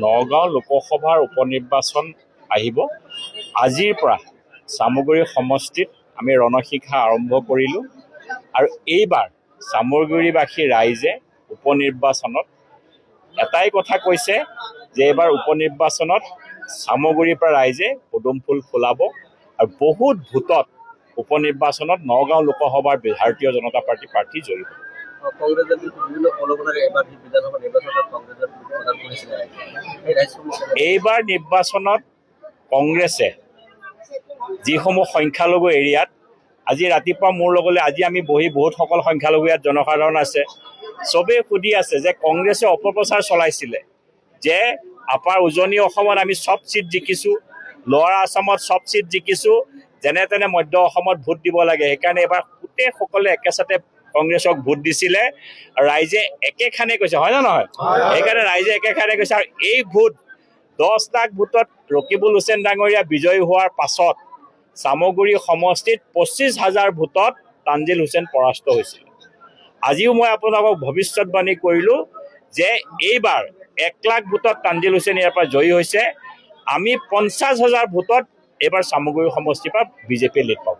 নগাঁও লোকসভাৰ উপনিৰ্বাচন আহিব। আজিৰ পৰা চামগুৰি সমষ্টিত আমি ৰণশিখা আৰম্ভ কৰিলোঁ আৰু এইবাৰ চামগুৰিবাসী ৰাইজে উপনিৰ্বাচনত এটাই কথা কৈছে যে এইবাৰ উপনিৰ্বাচনত চামগুৰিৰ পৰা ৰাইজে পদুম ফুল ফুলাব আৰু বহুত ভোটত উপনিৰ্বাচনত নগাঁও লোকসভাৰ ভাৰতীয় জনতা পাৰ্টি প্ৰাৰ্থী জয়ী হ'ব। এইবাৰ নিৰ্বাচনত কংগ্ৰেছে যিসমূহ সংখ্যালঘু এৰিয়াত আজি ৰাতিপুৱা মোৰ লগলৈ আজি আমি বহি বহুতসকল সংখ্যালঘু ইয়াত জনসাধাৰণ আছে, চবেই সুধি আছে যে কংগ্ৰেছে অপপ্ৰচাৰ চলাইছিলে যে আপাৰ উজনি অসমত আমি চব চিট জিকিছোঁ, লোৱাৰ আছামত চব চিট জিকিছোঁ, যেনে তেনে মধ্য অসমত ভোট দিব লাগে, সেইকাৰণে এইবাৰ গোটেইসকলে একেচাতে কংগ্ৰেছক ভোট দিছিলে আৰু ৰাইজে একেখানে কৈছে, হয় নে নহয়? সেইকাৰণে ৰাইজে একেখানে কৈছে আৰু এই ভোট 10 লাখ ভোটত ৰকিবুল হুছেইন ডাঙৰীয়া বিজয়ী হোৱাৰ পাছত চামগুৰি সমষ্টিত 25,000 ভোটত তানজিল হুছেইন পৰাস্ত হৈছিল। আজিও মই আপোনালোকক ভৱিষ্যতবাণী কৰিলোঁ যে এইবাৰ 1 লাখ ভোটত তানজিল হুছেইন ইয়াৰ পৰা জয়ী হৈছে। আমি 50,000 ভোটত এইবাৰ চামগুৰি সমষ্টিৰ পৰা বিজেপিয়ে লিড পাব।